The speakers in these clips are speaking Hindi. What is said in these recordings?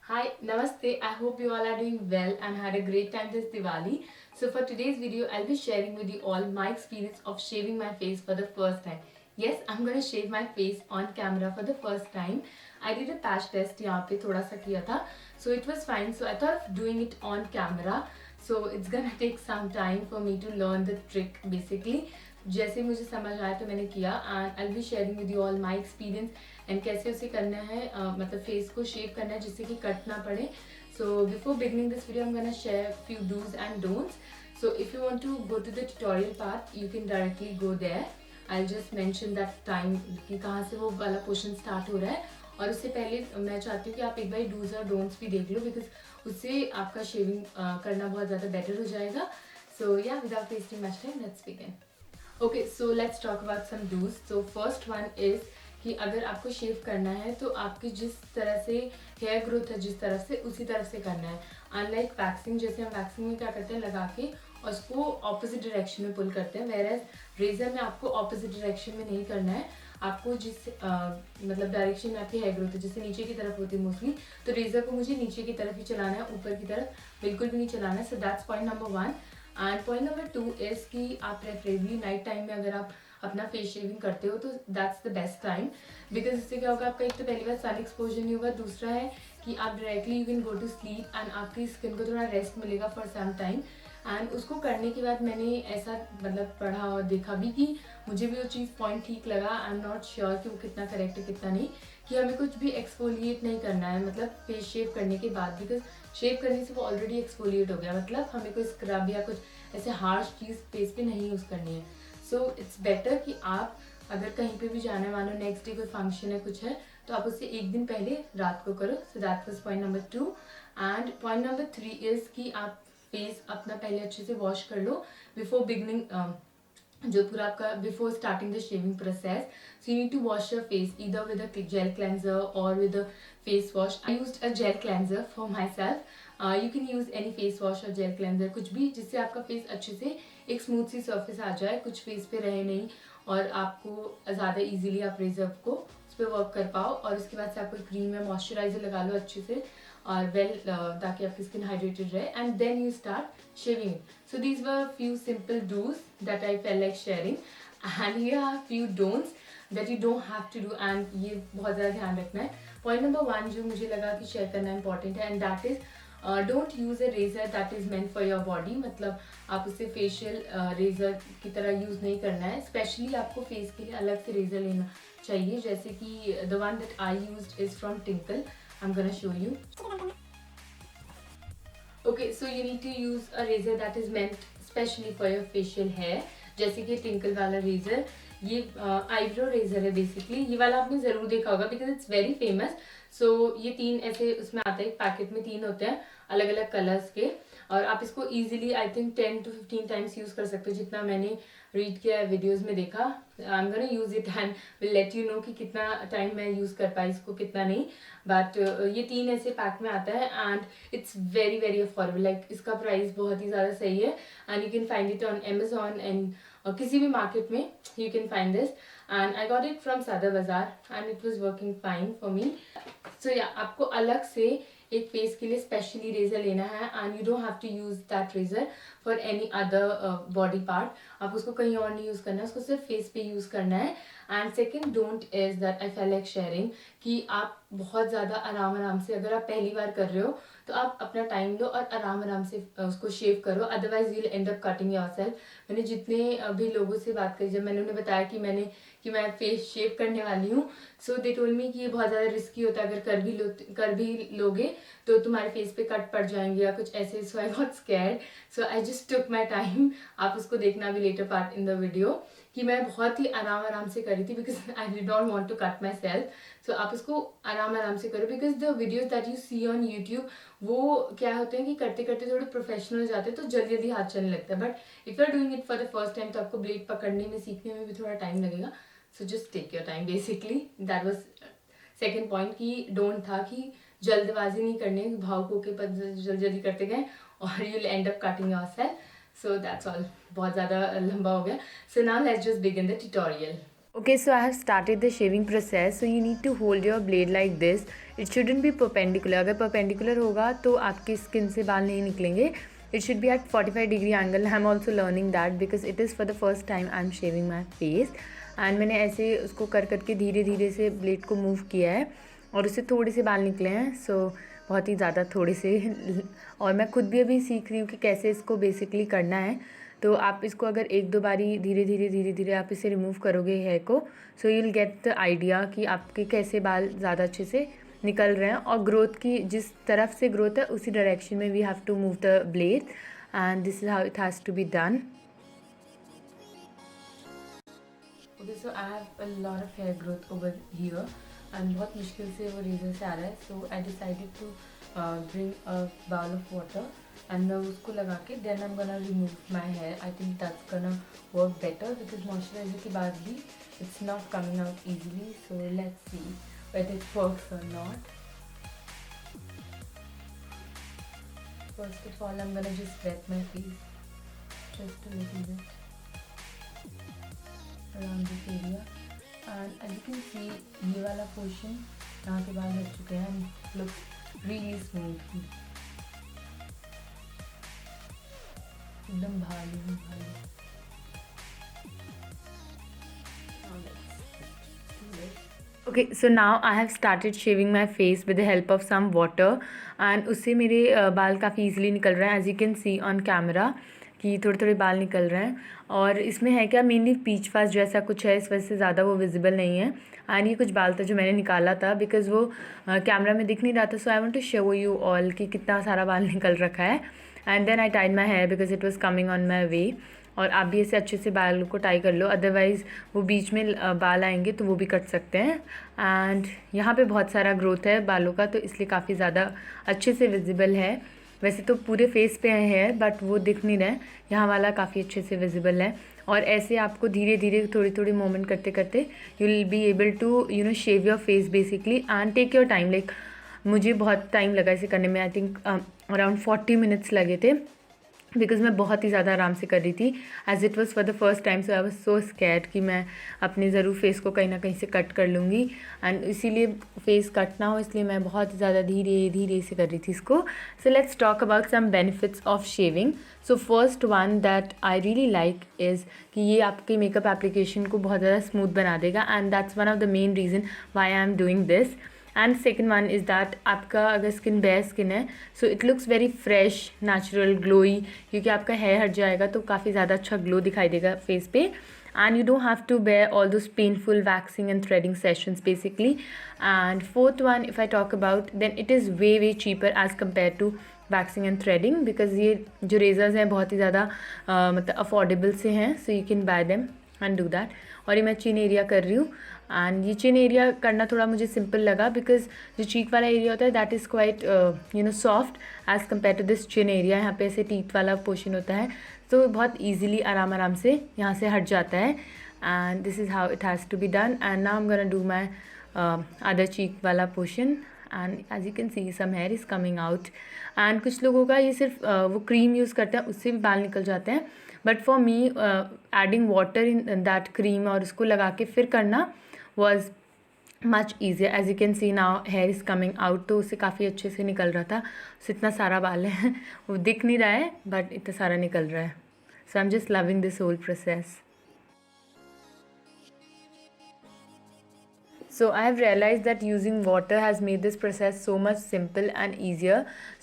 Hi, Namaste. I hope you all are doing well and had a great time this Diwali. So for today's video, I'll be sharing with you all my experience of shaving my face for the first time. Yes, I'm gonna shave my face on camera for the first time. I did a patch test यहाँ पे थोड़ा सा किया था, so it was fine. So I thought of doing it on camera. So it's gonna take some time for me to learn the trick basically. जैसे मुझे समझ आया तो मैंने किया and I be sharing with you all my experience and कैसे उसे करना है मतलब फेस को शेव करना है जिससे कि कट ना पड़े. So before beginning this video I am gonna share few dos and don'ts. So if you want to go to the tutorial part you can directly go there. I just mention that time कि कहाँ से वो वाला पोर्शन स्टार्ट हो रहा है. और उससे पहले मैं चाहती हूँ कि आप एक बार डूज और डोंट्स भी देख लो बिकॉज उससे आपका शेविंग करना बहुत ज़्यादा बेटर हो जाएगा. सो या without wasting much time let's begin. Okay so let's talk about some dos. So first one is कि अगर आपको शेव करना है तो आपकी जिस तरह से हेयर ग्रोथ है जिस तरह से उसी तरह से करना है. अनलाइक वैक्सिंग, जैसे हम वैक्सिंग में क्या करते हैं लगा के और उसको ऑपोजिट डायरेक्शन में पुल करते हैं, वेयर रेजर में आपको ऑपोजिट डायरेक्शन में नहीं करना है. आपको जिस मतलब डायरेक्शन में आपकी हेयर ग्रोथ है जैसे नीचे की तरफ होती है मोस्टली, तो रेजर को मुझे नीचे की तरफ ही चलाना है, ऊपर की तरफ बिल्कुल भी नहीं चलाना है. So that's point number 1. And point number 2 is कि आप प्रेफरेबली नाइट टाइम में अगर आप अपना फेस शेविंग करते हो तो that's the best time because इससे क्या होगा, आपका एक तो पहली बार सन एक्सपोजर नहीं होगा, दूसरा है कि आप directly you can go to sleep and आपकी स्किन को थोड़ा रेस्ट मिलेगा फॉर सम टाइम. एंड उसको करने के बाद मैंने ऐसा मतलब पढ़ा और देखा भी कि मुझे भी वो चीज़ पॉइंट ठीक लगा. आई एम नॉट श्योर कि वो कितना करेक्ट है कितना नहीं, कि हमें कुछ भी एक्सफोलिएट नहीं करना है मतलब फेस शेव करने के बाद, बिकॉज शेव करने से वो ऑलरेडी एक्सफोलिएट हो गया, मतलब हमें कोई स्क्रब या कुछ ऐसे हार्श चीज़ फेस पे नहीं यूज़ करनी है. सो इट्स बेटर कि आप अगर कहीं पे भी जाना है, मानो नेक्स्ट डे कोई फंक्शन है कुछ है, तो आप उससे एक दिन पहले रात को करो. So that was point number 2. And point number 3 is कि आप फेस अपना पहले अच्छे से वॉश कर लो बिफोर बिगनिंग, जो पूरा आपका before starting the shaving process. So you need to wash your face either with a gel cleanser और with a face wash. I used a gel cleanser for myself. You can use any face wash और जेल क्लेंजर, कुछ भी जिससे आपका फेस अच्छे से एक स्मूथ सी सर्फेस आ जाए, कुछ फेस पे रहे नहीं और आपको ज़्यादा इजीली आप रिजर्व को उस पर वर्क कर पाओ. और उसके बाद से आप कोई क्रीम या मॉइस्चराइजर लगा लो अच्छे से और ताकि आपकी स्किन हाइड्रेटेड रहे and then you start shaving. So these were few simple dos that I felt like sharing and here are few don'ts that you don't have to do. And ये बहुत ज़्यादा ध्यान रखना है. पॉइंट नंबर 1 जो मुझे लगा कि शेयर करना इंपॉर्टेंट है and that is don't use a razor that is meant for your body. मतलब आप उसे फेशियल रेजर की तरह यूज़ नहीं करना है. स्पेशली आपको फेस के लिए अलग से रेजर लेना चाहिए, जैसे कि the one that I used is from tinkle. I am gonna show you. Okay, so you need to use a razor that is meant specially for your facial hair. जैसे कि टिंकल वाला रेजर, ये आईब्रो रेजर है बेसिकली. ये वाला आपने जरूर देखा होगा बिकॉज इट्स वेरी फेमस. सो ये 3 ऐसे उसमें आता है, एक पैकेट में 3 होते हैं अलग अलग कलर्स के, और आप इसको easily I think 10 to 15 times use कर सकते हो जितना मैंने रीड किया है वीडियोज में देखा. आई am gonna use it and will let you know कि कितना टाइम मैं यूज कर पाई इसको कितना नहीं. बट ये 3 ऐसे पैक में आता है and it's very very affordable. Like इसका प्राइस बहुत ही ज़्यादा सही है and you can find it on Amazon and किसी भी मार्केट में you can find this. And I got it from Sadar Bazaar and it was working fine for me. So या आपको अलग से एक फेस के लिए स्पेशली रेजर लेना है and you don't have to use that razor for any other body part. आप उसको कहीं और नहीं यूज करना है, उसको सिर्फ फेस पे यूज करना है. And second don't is that I felt like sharing कि आप बहुत ज़्यादा आराम आराम से, अगर आप पहली बार कर रहे हो तो आप अपना टाइम लो और आराम आराम से उसको शेव करो, otherwise you will and up cutting yourself. मैंने जितने भी लोगों से बात करी, जब मैंने उन्हें बताया कि मैं फेस शेव करने वाली हूँ, सो दे टोल्ड मी कि ये बहुत ज़्यादा रिस्की होता है, अगर कर भी लोगे तो तुम्हारे फेस पे कट पड़ जाएंगे या कुछ ऐसे. So I got scared. So I just took my time. आप उसको देखना भी later part in the video कि मैं बहुत ही आराम आराम से करी थी because I did not want to cut myself. So आप इसको आराम आराम से करो because the videos that you see on YouTube वो क्या होते हैं कि करते करते थोड़े प्रोफेशनल हो जाते हैं तो जल्दी जल्दी हाथ चलने लगता है. But if you are doing it for the first time तो आपको ब्लेड पकड़ने में सीखने में भी थोड़ा टाइम लगेगा. So just take your time basically. That was second point कि डोंट था कि जल्दबाजी नहीं करनी है, भावुक होके जल्दी जल्दी करते गए और you will and up cutting yourself. So that's all. बहुत ज़्यादा लंबा हो गया. So now let's just begin the tutorial. Okay, so I have started the shaving process. So you need to hold your blade like this. It shouldn't be perpendicular. अगर perpendicular होगा तो आपकी skin से बाल नहीं निकलेंगे. It should be at 45-degree angle. I'm also learning that because it is for the first time I'm shaving my face. And मैंने ऐसे उसको कर करके धीरे धीरे से blade को move किया है और उससे थोड़े से बाल निकले हैं. So बहुत ही ज़्यादा थोड़े से और मैं खुद भी अभी सीख रही हूँ कि कैसे इसको बेसिकली करना है. तो आप इसको अगर एक दो बारी धीरे धीरे आप इसे रिमूव करोगे हेयर को, so you will get the idea कि आपके कैसे बाल ज़्यादा अच्छे से निकल रहे हैं. और ग्रोथ की जिस तरफ से ग्रोथ है उसी डायरेक्शन में we have to move the blade and this is how it has to be done. Okay, so I have a lot of hair growth over here and बहुत मुश्किल से वो रेजर से आ रहा है. So I decided to bring a bowl of water and मैं उसको लगा के then I am gonna remove my hair. I think that's gonna work better because moisturiser के बाद भी it's not coming out easily. So let's see whether it works or not. First of all, I'm gonna just wet my face just a little bit around this area. And as you can see, ये वाला portion यहाँ के बाल हट चुके हैं and looks really smooth. एकदम भारी. Okay, so now I have started shaving my face with the help of some water and उससे मेरे बाल काफ़ी easily निकल रहे हैं. As you can see on camera कि थोड़े थोड़े बाल निकल रहे हैं. और इसमें है क्या, मेनली पीच फास्ट जैसा कुछ है, इस वजह से ज़्यादा वो विजिबल नहीं है. एंड ये कुछ बाल था जो मैंने निकाला था बिकॉज़ वो कैमरा में दिख नहीं रहा था. So I want to show you all कि कितना सारा बाल निकल रखा है. And then I tied my hair because it was coming on my way. और आप भी ऐसे अच्छे से बाल को टाई कर लो, अदरवाइज़ वो बीच में बाल आएंगे तो वो भी कट सकते हैं. एंड यहाँ पे बहुत सारा ग्रोथ है बालों का तो इसलिए काफ़ी ज़्यादा अच्छे से विजिबल है. वैसे तो पूरे फेस पे है हेयर बट वो दिख नहीं रहा है, यहाँ वाला काफ़ी अच्छे से विजिबल है. और ऐसे आपको धीरे धीरे थोड़ी थोड़ी मूवमेंट करते करते you will be able to shave your face basically. And take your time. Like मुझे बहुत टाइम लगा इसे करने में. आई थिंक अराउंड 40 मिनट्स लगे थे बिकॉज़ मैं बहुत ही ज़्यादा आराम से कर रही थी as it was for the first time. So I was so scared कि मैं अपने ज़रूर फेस को कहीं ना कहीं से कट कर लूँगी. एंड इसीलिए फेस कट ना हो इसलिए मैं बहुत ज़्यादा धीरे धीरे से कर रही थी इसको. So let's talk about some benefits of shaving. So first one that I really like is कि ये आपके मेकअप एप्लीकेशन को बहुत ज़्यादा स्मूथ बना देगा and that's one of the main reason why I am doing this. And second one is that आपका अगर स्किन बेयर स्किन है so it looks very fresh, natural, glowy. क्योंकि आपका हेयर हट जाएगा तो काफ़ी ज़्यादा अच्छा ग्लो दिखाई देगा फेस पे. And you don't have to bear all those painful waxing and threading sessions basically. And fourth one if I talk about then it is way cheaper as compare to waxing and threading because ये जो रेजर्स हैं बहुत ही ज़्यादा मतलब अफोर्डेबल से हैं. So you can buy them and do that. और ये मैं चिन एरिया कर रही हूँ एंड ये चिन एरिया करना थोड़ा मुझे सिंपल लगा बिकॉज जो चीक वाला एरिया होता है that is quite soft as compare to this chin area. यहाँ पे ऐसे टीथ वाला पोर्शन होता है तो बहुत ईजिली आराम से यहाँ से हट जाता है. And this is how it has to be done. And now I am gonna do my other cheek वाला portion and as you can see some hair is coming out. And कुछ लोगों का ये सिर्फ वो क्रीम यूज़ करते हैं उससे भी बाल निकल जाते हैं. But for me adding water in that cream और उसको लगा के फिर करना was much easier. as you can see now hair is coming out. तो उससे काफ़ी अच्छे से निकल रहा था. उससे इतना सारा बाल है वो दिख नहीं रहा है बट इतना सारा निकल रहा है. so I'm just loving this whole process. So I have realized that using water has made this process so much simple and easier.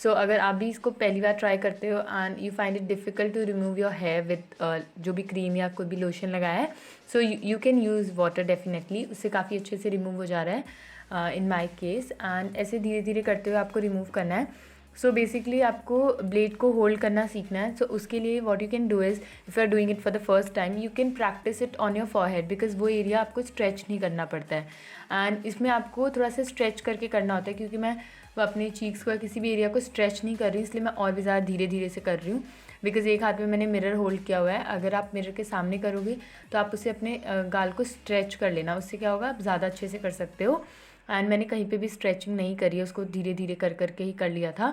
So अगर आप भी इसको पहली बार ट्राई करते हो and you find it difficult to remove your hair with जो भी क्रीम या कोई भी लोशन लगाया है so you can use water definitely. उससे काफ़ी अच्छे से रिमूव हो जा रहा है in my case. and ऐसे धीरे धीरे करते हुए आपको रिमूव करना है. सो बेसिकली आपको ब्लेड को होल्ड करना सीखना है. सो उसके लिए what you can do is if you are doing it for the first time you can practice it on your forehead because वो एरिया आपको स्ट्रेच नहीं करना पड़ता है. एंड इसमें आपको थोड़ा सा स्ट्रेच करके करना होता है क्योंकि मैं अपने चीक्स को या किसी भी एरिया को स्ट्रेच नहीं कर रही इसलिए मैं और भी ज़्यादा धीरे धीरे से कर रही हूँ बिकॉज एक हाथ में मैंने मिरर होल्ड किया हुआ है. अगर आप मिरर के सामने करोगे तो आप उसे अपने गाल को स्ट्रेच कर लेना. उससे क्या होगा आप ज़्यादा अच्छे से कर सकते हो. एंड मैंने कहीं पे भी स्ट्रेचिंग नहीं करी है, उसको धीरे धीरे कर के ही कर लिया था.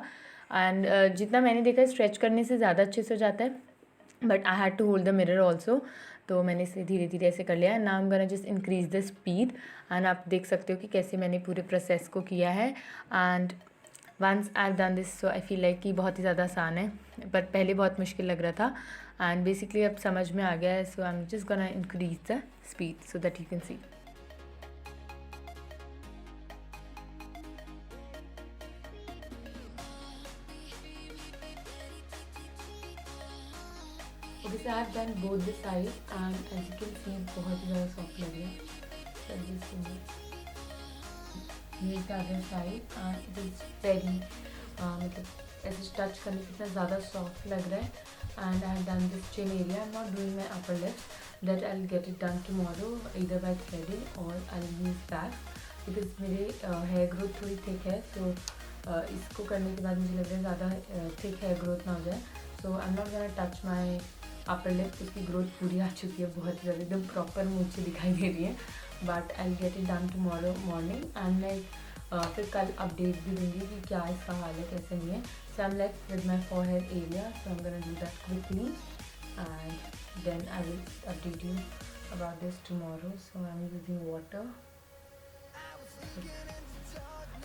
एंड जितना मैंने देखा है स्ट्रेच करने से ज़्यादा अच्छे से हो जाता है. But I had to hold the mirror also, तो मैंने इसे धीरे धीरे ऐसे कर लिया. Now I am gonna just increase the speed. And आप देख सकते हो कि कैसे मैंने पूरे प्रोसेस को किया है. And once I have done this, so I feel like कि बहुत ही ज़्यादा आसान है, बट पहले बहुत मुश्किल लग रहा था. एंड बेसिकली अब समझ में आ गया है. So I am just gonna increase the speed so that you can see. Okay, so I have done both the sides and as you can see बहुत ही ज़्यादा सॉफ्ट लग रहा है. So I'll just do the other side and it is very मतलब ऐसे टच करने से इतना ज़्यादा सॉफ्ट लग रहा है. And I have done this chin area. I'm not doing my upper lip. That I'll get it done tomorrow either by threading or I'll use that because मेरे hair growth थोड़ी thick है. So इसको करने के बाद मुझे लग रहा है ज़्यादा thick hair growth ना हो जाए. So I'm not gonna touch my upper lip. उसकी ग्रोथ पूरी आ चुकी है, बहुत ही ज़्यादा एकदम प्रॉपर मुझे दिखाई दे रही है. But I get it done tomorrow morning and मैं फिर कल अपडेट भी दूँगी कि क्या इसका हाल है, कैसे नहीं है. So I am left with my forehead area, so I am gonna do that quickly and then I will update you about this tomorrow. So I am using water.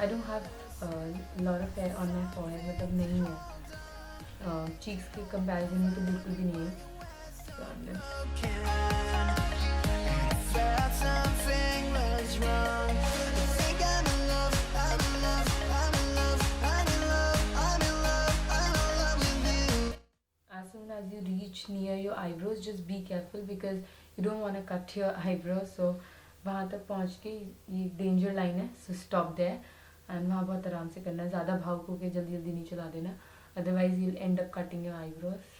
I don't have lot of hair on my forehead, मतलब नहीं है. चीक्स के कंपैरिजन में तो बिल्कुल भी नहीं है. As soon as you reach near your eyebrows, just be careful because you don't want to cut your eyebrows. So वहाँ तक पहुँच के ये डेंजर लाइन है. So stop there and वहाँ बहुत आराम से करना. ज़्यादा भावुक होकर जल्दी जल्दी नहीं चला देना, otherwise you'll end up cutting your eyebrows.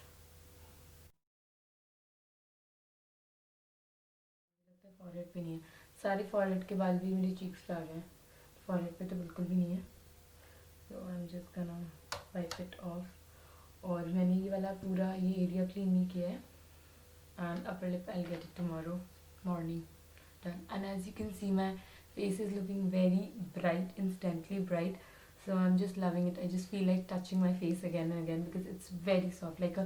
Forehead पे नहीं है. सारे फॉरहेड के बाल भी मेरे चीक्स पे आ गए हैं, फॉरहेड पे तो बिल्कुल भी नहीं है. So I am just gonna wipe it off. और मैंने ये वाला पूरा ये एरिया क्लीन नहीं किया है. And upper lip I get it tomorrow morning done. And as you can see my face is looking very bright, instantly bright. So I'm just loving it. I just feel like touching my face again and again because it's very soft, like a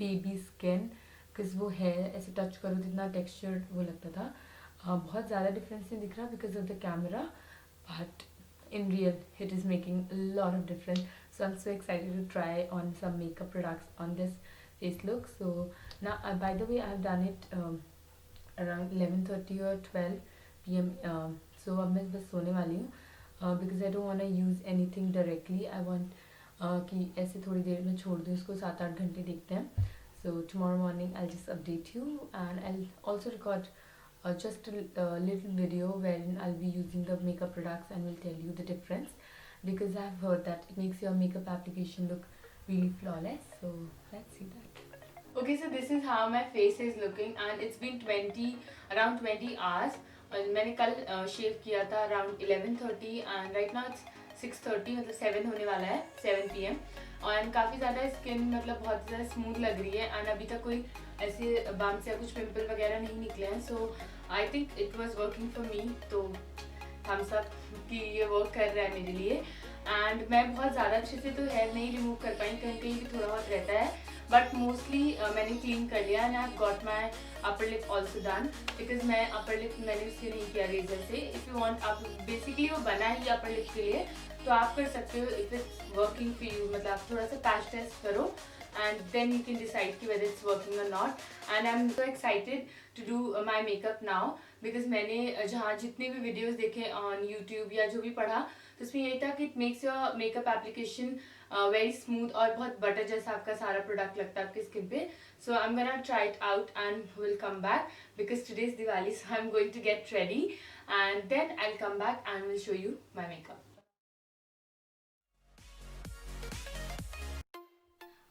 baby skin. Because वो hair ऐसे touch करो तो इतना texture वो लगता था. बहुत ज़्यादा difference नहीं दिख रहा because of the camera, but in real it is making a lot of difference. So I'm so excited to try on some makeup products on this face look. So now by the way I have done it around 11:30 or 12 p.m. So अब मैं बस सोने वाली हूँ. Because I don't want to use anything directly. I want कि ऐसे थोड़ी देर में छोड़ दूँ इसको, 7-8 घंटे देखते हैं. So tomorrow morning I just update you and I also record just a little video wherein I'll be using the makeup products and will tell you the difference because I've heard that it makes your makeup application look really flawless. So let's see that. Okay, so this is how my face is looking and it's been around 20 hours. और मैंने कल शेव किया था around 11:30 and right now it's 6:30, मतलब 7 होने वाला है, 7 PM. और काफ़ी ज़्यादा स्किन मतलब बहुत ज़्यादा स्मूथ लग रही है एंड अभी तक कोई ऐसे बम्स या कुछ पिंपल वगैरह नहीं निकले हैं. So I think it was working for me. तो थम्स अप कि ये वर्क कर रहा है मेरे लिए. एंड मैं बहुत ज़्यादा अच्छे से तो हेयर नहीं रिमूव कर पाई, कहीं कहीं भी थोड़ा बहुत रहता है, बट मोस्टली मैंने क्लीन कर लिया. And I have got my upper lip also done because मैं अपर लिप मैंने उससे नहीं किया रेजर से. इफ़ यू वांट, आप बेसिकली वो बना ही अपर लिप के लिए, तो आप कर सकते हो if it's working for you. मतलब आप थोड़ा सा पैच टेस्ट करो and then you can decide कि whether it's working or not. And I'm so excited to do my makeup now because मैंने जहाँ जितने भी videos देखे on YouTube या जो भी पढ़ा, तो उसमें यही था कि it makes your makeup application very smooth और बहुत बटर जैसा आपका सारा प्रोडक्ट लगता है आपकी स्किन पे. So I'm gonna try it out and will come back because today is Diwali, so I'm going to get ready and then I'll come back and will show you my makeup.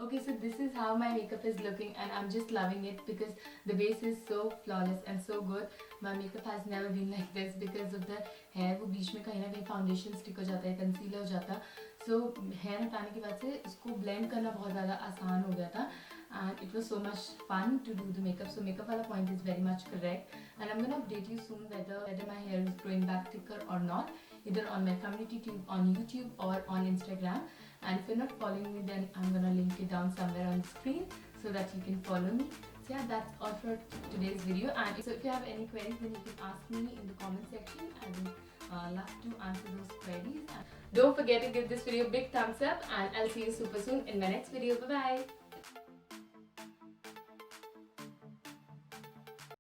Okay, so this is how my makeup is looking and I'm just loving it because the base is so flawless and so good. My makeup has never been like this because of the hair. वो बीच में कहीं ना कहीं फाउंडेशन स्टिक हो जाता है, कंसीलर हो जाता. सो हेयर हटाने के बाद से इसको ब्लेंड करना बहुत ज़्यादा आसान हो गया था and it was so much fun to do the makeup. So makeup वाला point is very much correct and I'm gonna update you soon whether my hair is growing back thicker or not, either on my community tube on YouTube or on Instagram. And if you're not following me, then I'm gonna link it down somewhere on the screen. so that you can follow me. So yeah, that's all for today's video. And so if you have any queries, then you can ask me in the comment section. I will love to answer those queries. And don't forget to give this video a big thumbs up, and I'll see you super soon in my next video. Bye bye.